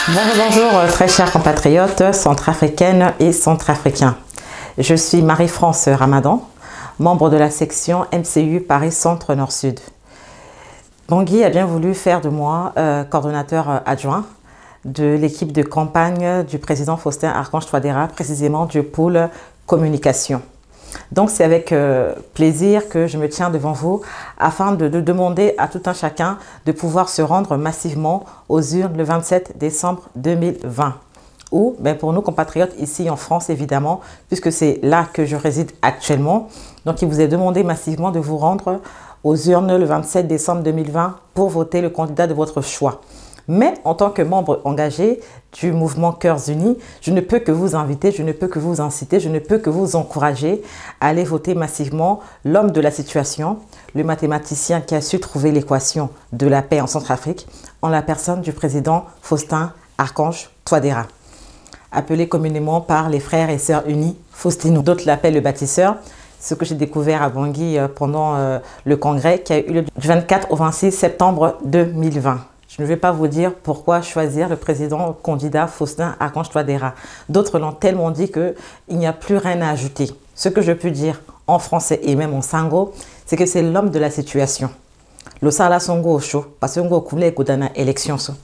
Bonjour, très chers compatriotes centrafricaines et centrafricains. Je suis Marie-France Ramadan, membre de la section MCU Paris Centre Nord-Sud. Bangui a bien voulu faire de moi coordonnateur adjoint de l'équipe de campagne du président Faustin Archange Touadéra, précisément du pôle communication. Donc c'est avec plaisir que je me tiens devant vous afin de demander à tout un chacun de pouvoir se rendre massivement aux urnes le 27 décembre 2020. Ou pour nous compatriotes ici en France évidemment, puisque c'est là que je réside actuellement. Donc il vous est demandé massivement de vous rendre aux urnes le 27 décembre 2020 pour voter le candidat de votre choix. Mais en tant que membre engagé du mouvement Cœurs Unis, je ne peux que vous inviter, je ne peux que vous inciter, je ne peux que vous encourager à aller voter massivement l'homme de la situation, le mathématicien qui a su trouver l'équation de la paix en Centrafrique, en la personne du président Faustin Archange Touadéra, appelé communément par les frères et sœurs unis Faustino. D'autres l'appellent le bâtisseur, ce que j'ai découvert à Bangui pendant le congrès qui a eu lieu du 24 au 26 septembre 2020. Je ne vais pas vous dire pourquoi choisir le président candidat Faustin Archange Touadéra. D'autres l'ont tellement dit qu'il n'y a plus rien à ajouter. Ce que je peux dire en français et même en sango, c'est que c'est l'homme de la situation. Le sala songo au chaud, parce que ngo koulé kodana élection so.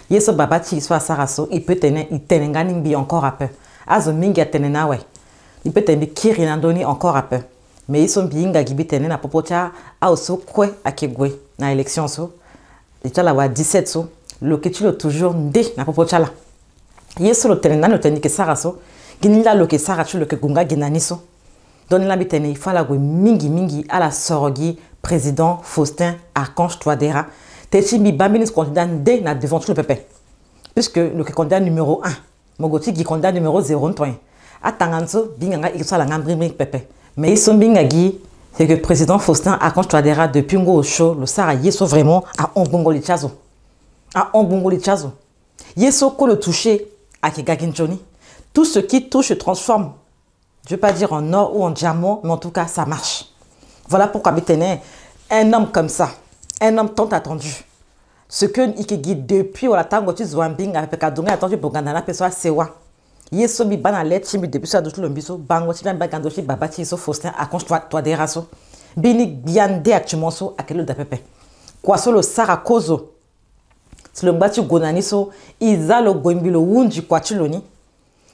Yeso babati so asaraso, il peut tenir ngani encore un peu. Azo minga tenena we. Il peut tenir kiri nandoni encore un peu. Mais ils sont bien gibi tenena popocha a oso kwe akegwe na élection so. Et tu as 17 so, le que tu l'as toujours ndé na popochala. Yeso le tenena no tenike saraso, ginila lo ke sarachu le ke gunga ginaniso. Don la bitene il fala go mingi à la sorogi président Faustin Archange Touadéra. Techi mi baminis candidat ndé na devant tout le peuple. Puisque le candidat numéro 1, mogoti qui candidat numéro 0 ntoin. Atanganso binganga ikisala ngambri peuple. Mais ils sont bingagi c'est que le président Faustin Archange Touadéra depuis Ngo Ocho, le Sara Yeso vraiment à Ombongo Lichazo. À Ombongo Lichazo. Yeso ko le toucher à Kegaginchoni. Tout ce qui touche se transforme. Je ne veux pas dire en or ou en diamant, mais en tout cas ça marche. Voilà pourquoi maintenant un homme comme ça, un homme tant attendu. Ce que Ikegi depuis la tango tu zwambing avec Kadonga attendu pour Gandana Pessoa Sewa. Yeso bi bana let chimi depuis ça d'autres lombiso bango chi ban bagandochi babati so Faustin Archange Touadéra so bini biande actuellement so akelo da pepe kwa so lo sara kozo si le mbati gonani so izalo goimbilo wunji kwa chiloni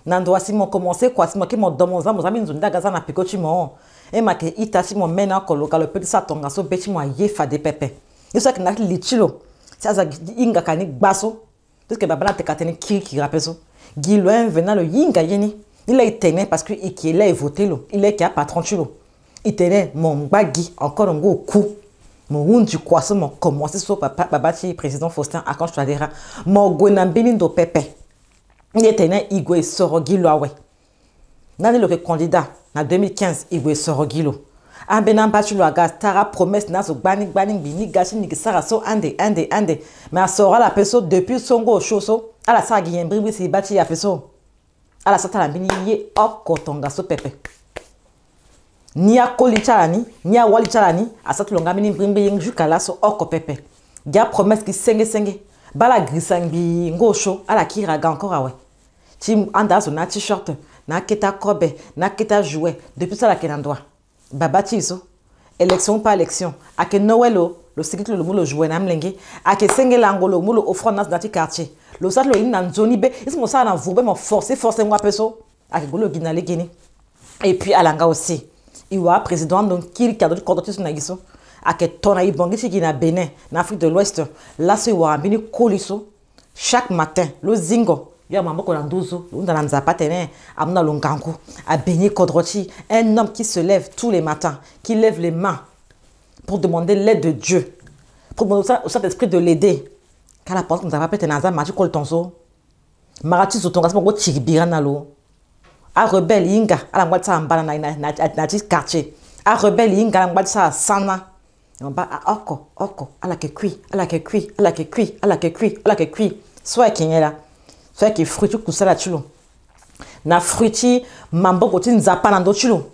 nando asimo commencer kwa simo ke mo domoza mo zami nzunda gaza na pikoti mo e make itasi mo mena ko local petit satonga so beti mo yefa de pepe yeso ke na lichilo ça inga kani gbaso parce que babala te kateni ki rapeso Guiloin venant le yinga yeni. Il a été parce que il a voté lo. Il est qui a patron chulo. Il tenait mon bagui encore un gros coup. Mon round du croissant mon commencé sur papa babati président Faustin Archange Touadéra. Mon gonambini do pepe. Il était igwe soro gilo awe. Nani le candidat en 2015 igwe soro gilo. Ambenam bachulo aga tara promesse na so banning bini gashi ni sara so ande. Mais a sora la personne depuis songo choso. À la saga yembribi si bati ya peso. À la satana bini ye okotonga so pepe. Ni a kolichalani, ni a walichalani, a satu longa bini brimbi yeng jukala so oko pepe. Dia promesse ki senge. Bala grisangbi ngosho à la kiraga encore awe. Tim anda so na t-shirt, na keta kobe, na keta jouet. Depuis ça la kenandwa. Babati so. Élection par élection. A ke Noëlo, le cycle le moulo jouet namlenge. A ke senge langolo moulo offrant nas dans quartier. Le sat lo in zoni be is mo sa na voube mo forcer moi peso ak golo ginale gini et puis alanga aussi iwa président donc qui cadre de coordonner na giso ak tona ibongi ci gina Bénin en Afrique de l'Ouest là c'est wa bini koliso chaque matin le zingo ya mambo ko na ndozo unda na nzapa tene amna longangu a Béni Kodroti un homme qui se lève tous les matins qui lève les mains pour demander l'aide de Dieu pour demander au Saint-Esprit de l'aider. Quand la porte nous a pas pété naza machi kol tonso marati zotonga sama go chibira nalo a rebelle inga ala ngwatsa mbana na quartier a rebelle inga ngwatsa sana on ba oko ala ke kui soit kinyela soit ki fruit kusala chulo na fruiti mambo koti nzapa na ndo chulo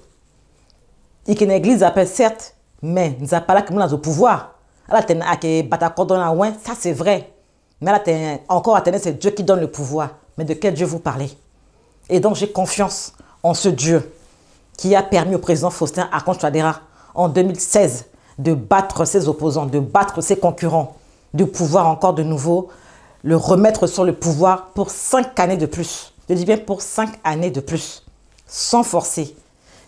Il y a une église appelle certes, mais nous n'avons pas là que nous avons au pouvoir. Ça c'est vrai. Mais là, encore c'est Dieu qui donne le pouvoir. Mais de quel Dieu vous parlez? Et donc, j'ai confiance en ce Dieu qui a permis au président Faustin Archange Touadéra en 2016 de battre ses opposants, de battre ses concurrents, de pouvoir encore de nouveau le remettre sur le pouvoir pour 5 années de plus. Je dis bien pour 5 années de plus, sans forcer.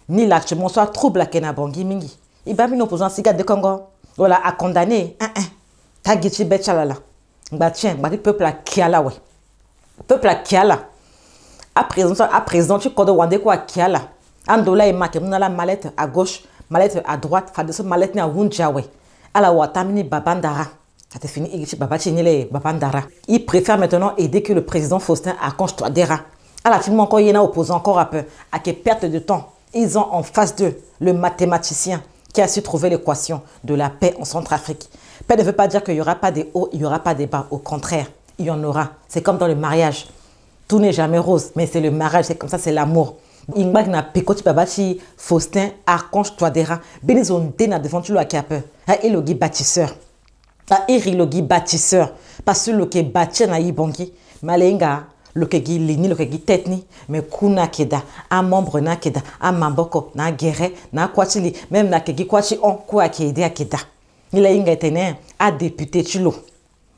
Ni l'actuellement soit trouble à Kenabongi Mingi. Il va venir opposant Siga de Congo. Voilà, à condamner. Tagichi Betchalala. Bah tiens, bah le peuple à Kiala, ouais. Peuple à Kiala. À présent, tu connais Wande quoi à Kiala. Andola et Maké, on a la mallette à gauche, mallette à droite, fa de ce mallette à Wunja, ouais. À la Watamini Babandara. Ça te fini, il Babandara. Il préfère maintenant aider que le président Faustin Archange Touadéra. À la fin, encore, il y en a opposé encore un peu. À quelle perte de temps. Ils ont en face d'eux le mathématicien qui a su trouver l'équation de la paix en Centrafrique. Paix ne veut pas dire qu'il n'y aura pas des hauts, il n'y aura pas des bas. Au contraire, il y en aura. C'est comme dans le mariage. Tout n'est jamais rose, mais c'est le mariage, c'est comme ça, c'est l'amour. Ingba na pekoti babati Faustin Archange Touadéra. Benizonde na devant tu lo akiape. Et le bâtisseur. Et le bâtisseur. Parce que le qui bâti na yibongi. Malenga. Le qui lini, le qui tetni, mais kuna keda, un membre na keda, un mamboko na guerre, na kwachili, même na kegi kwachi on kwa kede akeda. Il a inga tene a député chilo.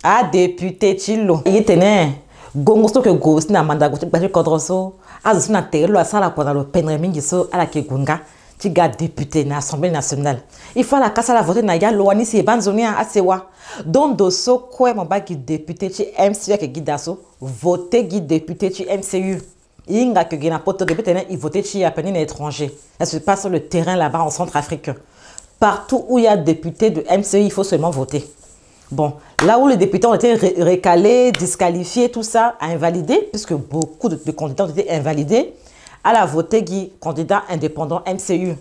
A député chilo. Il tene gongo so que gos na mandago ti baje kodroso, azu na telo a sala kwa lo penre mingi so ala ke gunga. Tu gars député na Assemblée nationale. Il faut la casse à la voter na ya loani si banzonia asewa. Donc dosso quoi mon bagi député tu MCU que guidaso voter guide député tu MCU. Inga que gina poto de bétene il voter tu à peine étranger. Ça se passe sur le terrain là-bas en Centrafrique. Partout où il y a député de MCU, il faut seulement voter. Bon, là où les députés ont été recalés, disqualifiés, tout ça, invalidé, puisque beaucoup de candidats ont été invalidés. À la voter qui candidat indépendant MCU.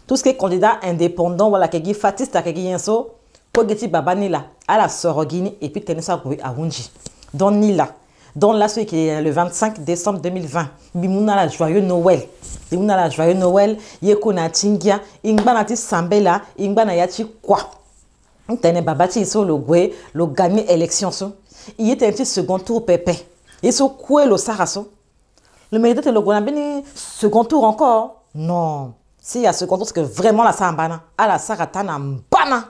Tout ce qui est candidat indépendant, voilà, qui fatiste à qui yenso, Kogeti Babanila, à la Sorogini, et puis Tenesa Goui à Wunji. Dans Nila, dans la suite qui est le 25 décembre 2020, Bimouna la joyeux Noël. Bimouna la joyeux Noël, Yeko na Tingia, Ingbanati Sambela, Ingbana Yati quoi. Tene Babati iso le Gwe, le gagné élection so. Il était un petit second tour pépé. Et so quoi le Saraso. Le mérite de le second tour encore? Non. S'il y a second tour, c'est que vraiment la sambana. À la saratana mbana.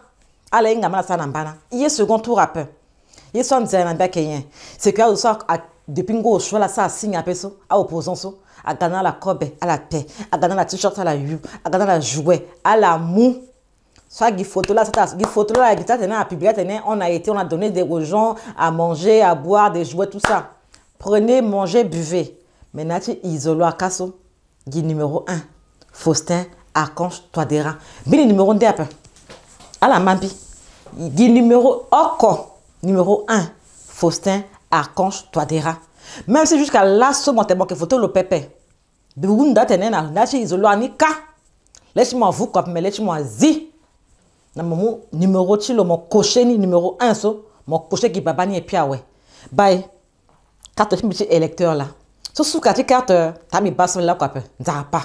À la ingama la sanambana. Il y a second tour à peu. Il y a son zénabia kenyen. C'est que depuis ngo choix la ça signe à peso, à opposant so, à gagner la cobe, à la paix, à gagner la t-shirt à la yu, à gagner la jouet, à la mou. Soit qui photo là, qui photo là, qui t'a tenu à publier, on a été, on a donné des aux gens à manger, à boire, des jouets, tout ça. Prenez, mangez, buvez. Maintenant, isolo à Kasso, guide numéro 1, Faustin Archange Touadéra. Bien numéro 2, à la Mambi. Guide numéro 1, Faustin Archange Touadéra. Même si jusqu'à là, ce moment que photo le pépé. Bunda tenena, nachi isolo anika. Laisse-moi vous comme mais laisse-moi zi. Na mon numéro chilo mon cocher ni numéro 1 so, mon cocher qui babani et piawe. Bye. Carte de électeur là. So sous carte t'as mis basse là quoi peu. Zapa.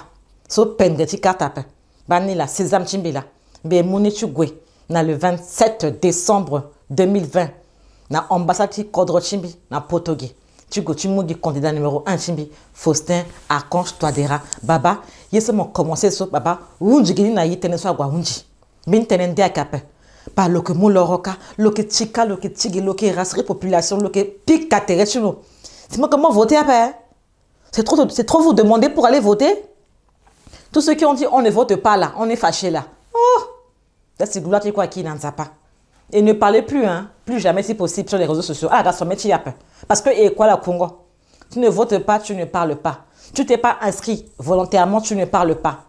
So pendre ti carte peu. Bani la sésame chimbila. Be moni chugwe na le 27 décembre 2020 na ambassade ti Kodro chimbi na Potogi. Tugo Tumugi candidat numéro 1 chimbi Faustin Archange Touadéra. Baba, yesemo commencé so baba. Wunji gini na yitene so agwa wunji. Bin tenende akape. Par lo que mouloroka, lo que tika, lo que tigi, lo que rasserie population, lo que pique catere chulo. C'est moi comment voter après? C'est trop vous demander pour aller voter? Tous ceux qui ont dit on ne vote pas là, on est fâché là. Oh! C'est gloire quoi qui n'en a pas. Et ne parlez plus, hein, plus jamais si possible sur les réseaux sociaux. Ah, regarde, son métier après. Parce que, et quoi la Congo? Tu ne votes pas, tu ne parles pas. Tu t'es pas inscrit volontairement, tu ne parles pas.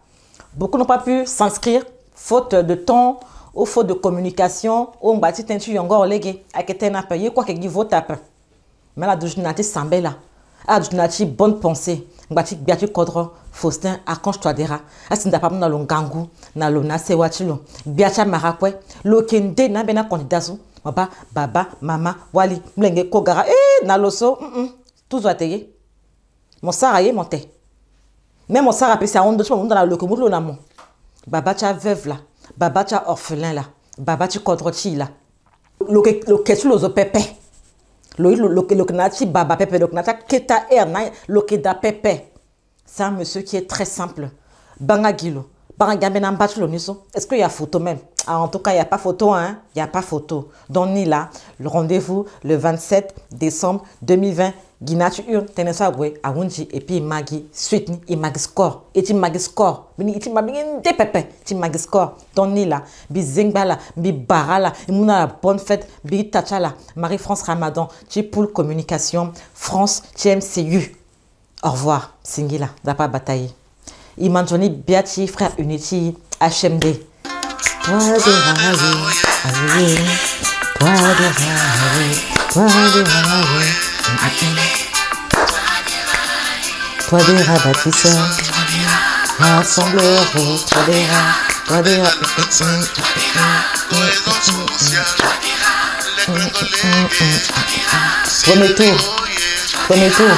Beaucoup n'ont pas pu s'inscrire, faute de temps, ou faute de communication, ou on bâtit un tuyau encore légué, avec un appel, quoi qu'il vote après. Mais là, je n'ai pas là. Ah, je n'ai bonne pensée. Bati biatu Kodro Faustin Archange Touadéra asinda pa na longangu na lona sewachilo biacha marakwe lokende na bena candidato baba mama wali mlenge kogara na loso tout doit teye mon sara ye monte même mon sara pe sa ondo chimo na lokomulo na mo Babacha veuve là, babacha orphelin là, babacha kodroti là. Le ketu lozo pepe. Le knati baba pepe, le knata keta erna, le keda pepe. C'est un monsieur qui est très simple. Bangagilo. Est-ce qu'il y a photo même? Ah, en tout cas, il n'y a pas photo, hein? Il n'y a pas photo. Donc, ni là, le rendez-vous le 27 décembre 2020. Guinatu ur, tenesabwe, awunji, et puis magi, suite ni, il magi score. Et tu magi score. Bini, tu magi de pepe, tu magi score. Donc, ni là, bi zengbala, bi barala, imuna bonne fête, bi tachala, Marie-France Ramadan, tu poule communication, France, TMCU. Au revoir, Singila, d'apa bataille. Imanjoni Biati, frère Unity, HMD. Toi de rage, toi de rage, toi de rage. Toi des rabattisseurs, rassembleurs, toi des rats, toi des rats. Premier tour, premier tour.